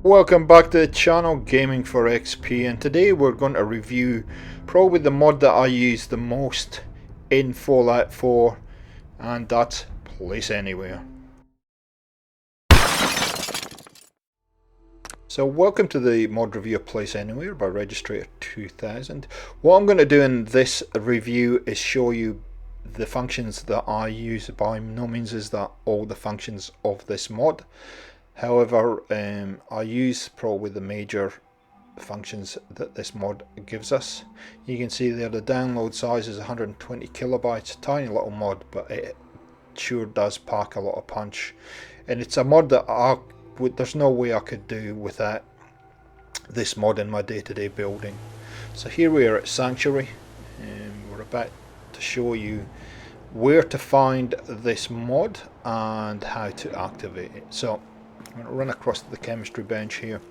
Welcome back to the channel Gaming for XP, and today we're going to review probably the mod that I use the most in Fallout 4, and that's Place Anywhere. So welcome to the mod review of Place Anywhere by Registrator 2000. What I'm going to do in this review is show you the functions that I use. By no means is that all the functions of this mod. However, I use probably the major functions that this mod gives us. You can see there the download size is 120 kilobytes, tiny little mod, but it sure does pack a lot of punch. And it's a mod that there's no way I could do without this mod in my day-to-day building. So here we are at Sanctuary, and we're about to show you where to find this mod and how to activate it. So I'm going to run across to the chemistry bench here.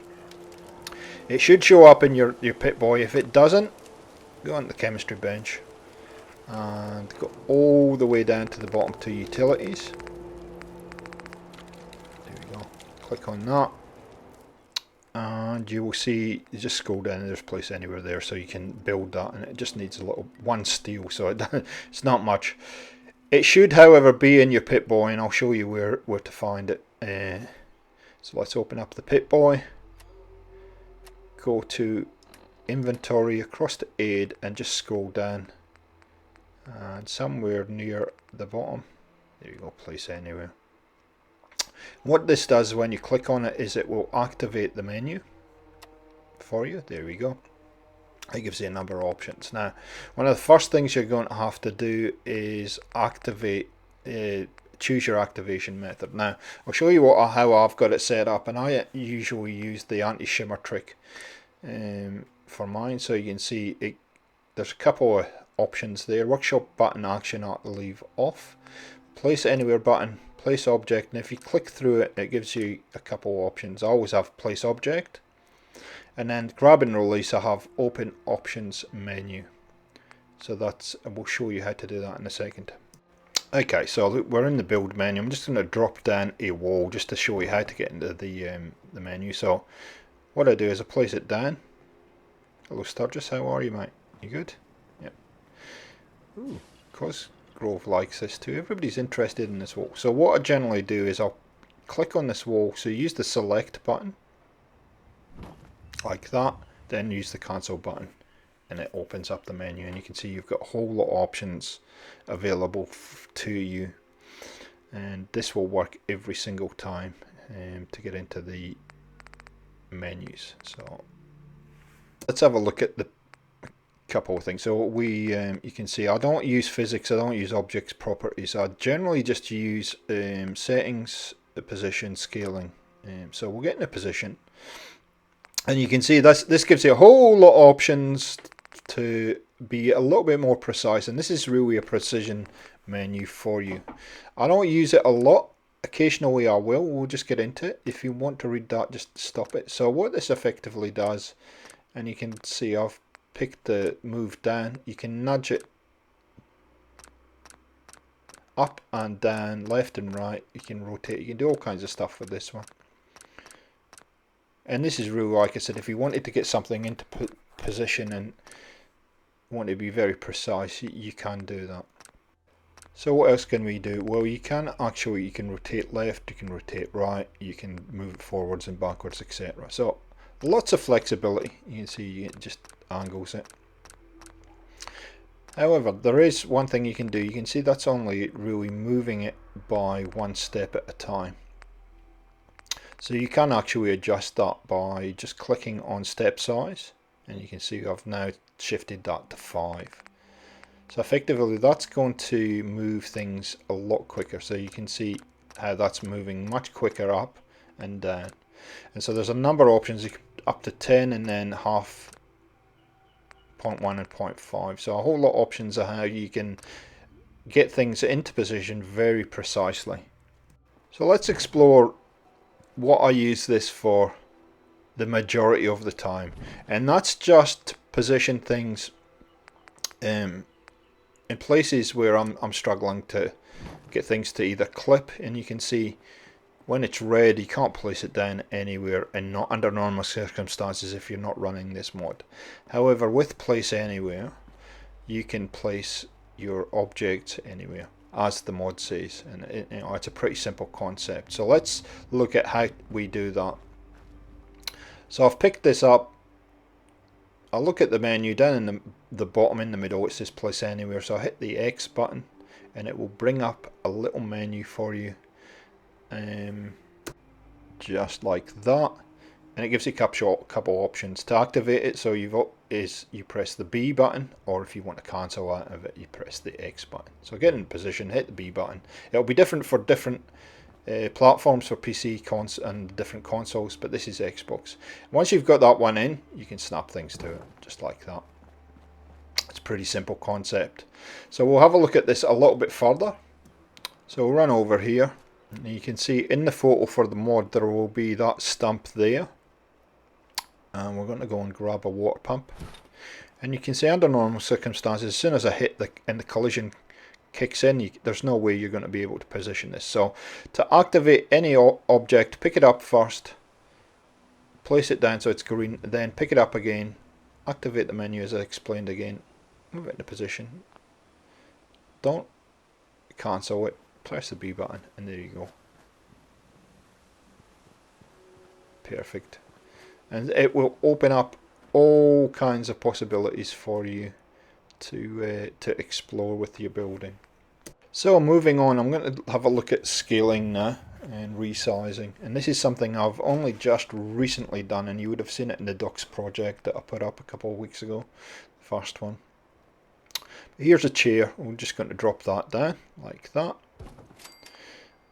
It should show up in your Pip-Boy. If it doesn't, go on the chemistry bench and go all the way down to the bottom to utilities. There we go. Click on that, and you will see, you just scroll down and there's Place Anywhere there, so you can build that, and it just needs a little one steel, so it's not much. It should, however, be in your Pip-Boy, and I'll show you where to find it. So let's open up the Pip-Boy, go to inventory, across to aid, and just scroll down, and somewhere near the bottom, there you go, Place Anywhere. What this does when you click on it is it will activate the menu for you. There we go. It gives you a number of options. Now, one of the first things you're going to have to do is activate choose your activation method. Now I'll show you how I've got it set up, and I usually use the anti-shimmer trick for mine. So you can see there's a couple of options there. Workshop button action I'll leave off. Place Anywhere button, place object, and if you click through it, it gives you a couple of options. I always have place object, and then grab and release I have open options menu. So we'll show you how to do that in a second. Okay, so look, we're in the build menu. I'm just going to drop down a wall just to show you how to get into the menu. So what I do is I place it down. Hello Sturgis, how are you, mate? You good? Yep. Ooh, Cosgrove likes this too. Everybody's interested in this wall. So what I generally do is I'll click on this wall. So use the select button like that, then use the cancel button, and it opens up the menu, and you can see you've got a whole lot of options available to you, and this will work every single time to get into the menus. So let's have a look at the couple of things. So you can see I don't use physics, I don't use objects properties, I generally just use settings, position, scaling. So we'll get in a position, and you can see this gives you a whole lot of options to be a little bit more precise, and this is really a precision menu for you. I don't use it a lot. Occasionally I will. We'll just get into it. If you want to read that, just stop it. So what this effectively does, and you can see I've picked the move down, you can nudge it up and down, left and right, you can rotate, you can do all kinds of stuff with this one. And this is really, like I said, if you wanted to get something into position and want to be very precise, you can do that. So what else can we do? Well, you can rotate left, you can rotate right, you can move it forwards and backwards, etc. So lots of flexibility. You can see it just angles it. However, there is one thing you can do. You can see that's only really moving it by one step at a time. So you can actually adjust that by just clicking on step size, and you can see I've now shifted that to 5. So effectively that's going to move things a lot quicker. So you can see how that's moving much quicker up and down. And so there's a number of options, up to 10 and then half, 0.1 and 0.5. So a whole lot of options of how you can get things into position very precisely. So let's explore what I use this for the majority of the time, and that's just position things in places where I'm struggling to get things to either clip, and you can see when it's red, you can't place it down anywhere, and not under normal circumstances if you're not running this mod. However, with place anywhere, you can place your object anywhere, as the mod says, and it's a pretty simple concept. So let's look at how we do that. So I've picked this up. I'll look at the menu down in the bottom in the middle. It says place anywhere, so I hit the X button and it will bring up a little menu for you, just like that, and it gives you a couple options to activate it. So you press the B button, or if you want to cancel out of it, you press the X button. So get in position, hit the B button. It'll be different for different platforms, for PC and different consoles, but this is Xbox. Once you've got that one in, you can snap things to it just like that. It's a pretty simple concept. So we'll have a look at this a little bit further. So we'll run over here, and you can see in the photo for the mod there will be that stump there, and we're going to go and grab a water pump, and you can see under normal circumstances, as soon as I hit and the collision kicks in, there's no way you're going to be able to position this. So to activate any object, pick it up first, place it down so it's green, then pick it up again, activate the menu as I explained again, move it into position, don't cancel it, press the B button, and there you go. Perfect. And it will open up all kinds of possibilities for you to explore with your building. So moving on, I'm going to have a look at scaling now and resizing, and this is something I've only just recently done, and you would have seen it in the Ducks project that I put up a couple of weeks ago, the first one. Here's a chair. We're just going to drop that down like that,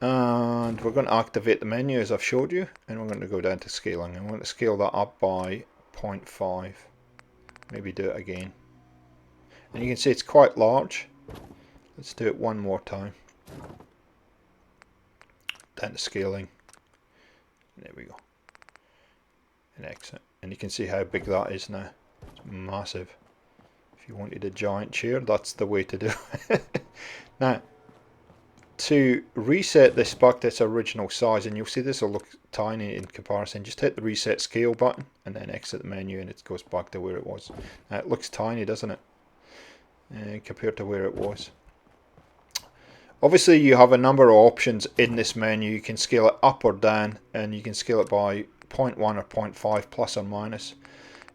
and we're going to activate the menu as I've showed you, and we're going to go down to scaling. I'm going to scale that up by 0.5, maybe do it again, and you can see it's quite large. Let's do it one more time. Down to scaling, there we go, and exit, and you can see how big that is now. It's massive. If you wanted a giant chair, that's the way to do it. Now, to reset this back to its original size, and you'll see this will look tiny in comparison, just hit the reset scale button and then exit the menu, and it goes back to where it was. Now it looks tiny, doesn't it, compared to where it was. Obviously you have a number of options in this menu. You can scale it up or down, and you can scale it by 0.1 or 0.5 plus or minus,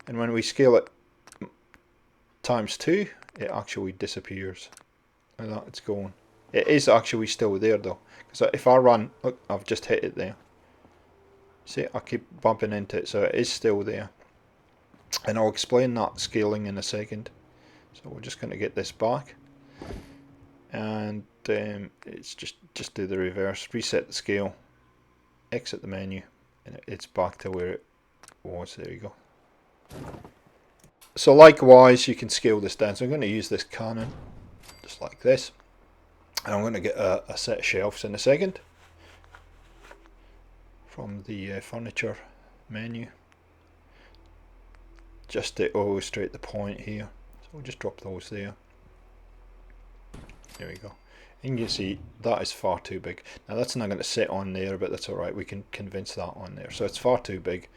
and when we scale it times 2, it actually disappears. Like that, it's gone. It is actually still there though, because if I run, look, I've just hit it there. See, I keep bumping into it, so it is still there, and I'll explain that scaling in a second. So we're just going to get this back, and it's just do the reverse, reset the scale, exit the menu, and it's back to where it was. There you go. So likewise you can scale this down. So I'm going to use this cannon just like this, and I'm going to get a set of shelves in a second from the furniture menu, just to illustrate the point here. So we'll just drop those there. There we go. And you can see that is far too big. Now that's not going to sit on there, but that's alright, we can convince that on there. So it's far too big.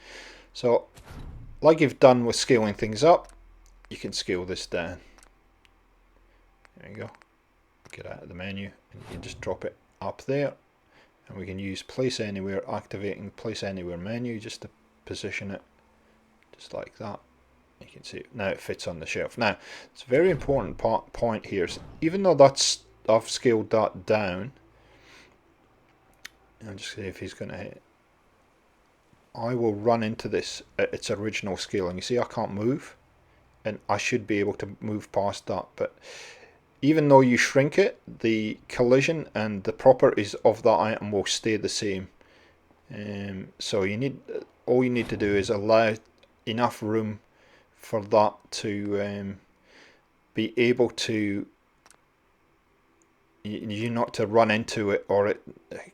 So like you've done with scaling things up, you can scale this down. There you go. Get out of the menu, and you can just drop it up there, and we can use place anywhere, activating place anywhere menu just to position it just like that. You can see it. Now it fits on the shelf. Now it's a very important point here. So even though I've scaled that down, I'll just see if he's going to hit. I will run into this at its original scaling. You see I can't move, and I should be able to move past that, but even though you shrink it, the collision and the properties of that item will stay the same. So all you need to do is allow enough room for that to be able to, you not to run into it, or it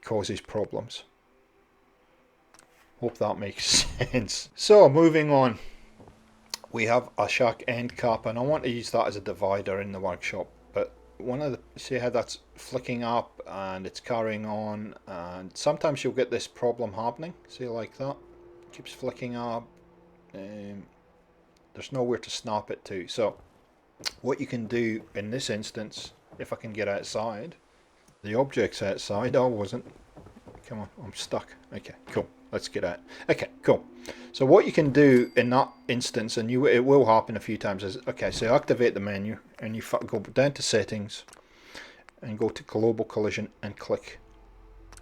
causes problems. Hope that makes sense. So moving on, we have a shack end cap, and I want to use that as a divider in the workshop, but see how that's flicking up and it's carrying on, and sometimes you'll get this problem happening. See, like that, keeps flicking up. There's nowhere to snap it to. So what you can do in this instance, if I can get outside, the object's outside. Oh, wasn't. Come on, I'm stuck. Okay, cool. Let's get out. Okay, cool. So what you can do in that instance, and it will happen a few times, is, okay, so activate the menu and you go down to settings and go to global collision and click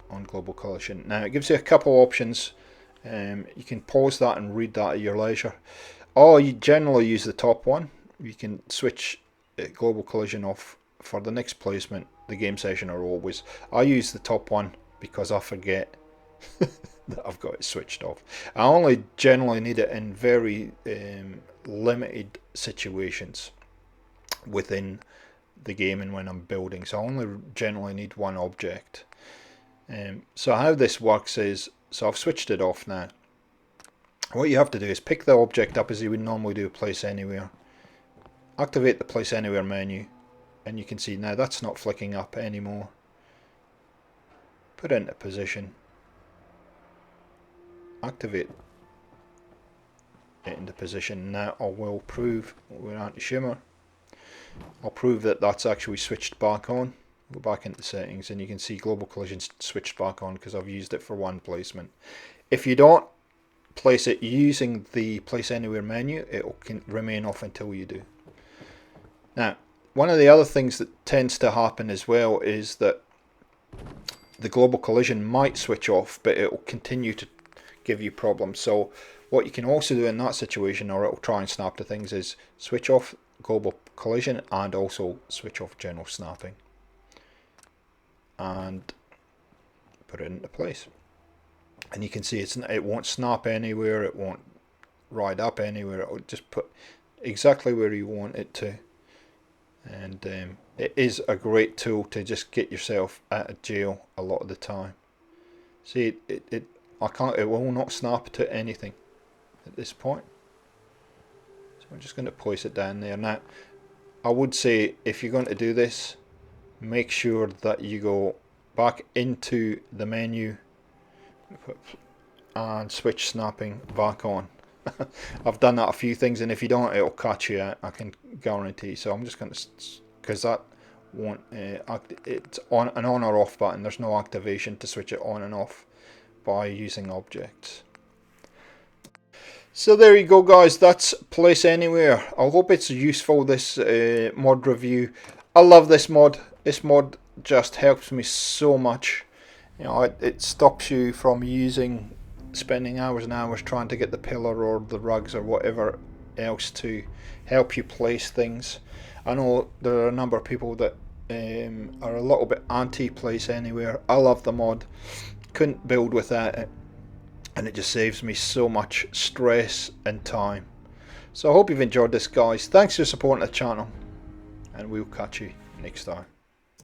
on global collision. Now it gives you a couple options. You can pause that and read that at your leisure. Or you generally use the top one. You can switch global collision off for the next placement, the game session, or always. I use the top one because I forget that I've got it switched off. I only generally need it in very limited situations within the game and when I'm building, so I only generally need one object. So how this works is, so I've switched it off now. What you have to do is pick the object up as you would normally do place anywhere, activate the place anywhere menu, and you can see now that's not flicking up anymore. Put it into position, activate it into position. Now I will prove with anti-shimmer, I'll prove that that's actually switched back on. Go back into settings and you can see global collision switched back on because I've used it for one placement. If you don't place it using the place anywhere menu, it can remain off until you do. Now, one of the other things that tends to happen as well is that the global collision might switch off, but it will continue to give you problems. So what you can also do in that situation, or it will try and snap to things, is switch off global collision and also switch off general snapping and put it into place. And you can see it won't snap anywhere, it won't ride up anywhere, it will just put exactly where you want it to. And it is a great tool to just get yourself out of jail a lot of the time. See, it will not snap to anything at this point. So I'm just going to place it down there. Now, I would say if you're going to do this, make sure that you go back into the menu and switch snapping back on. I've done that a few things, and if you don't, it'll catch you out, I can guarantee. So I'm just going to, because that won't it's on an on or off button. There's no activation to switch it on and off by using objects. So there you go, guys, that's Place Anywhere. I hope it's useful, this mod review. I love this mod. This mod just helps me so much. You know, it stops you from spending hours and hours trying to get the pillar or the rugs or whatever else to help you place things. I know there are a number of people that are a little bit anti-Place Anywhere. I love the mod. Couldn't build without it. And it just saves me so much stress and time. So I hope you've enjoyed this, guys. Thanks for supporting the channel, and we'll catch you next time.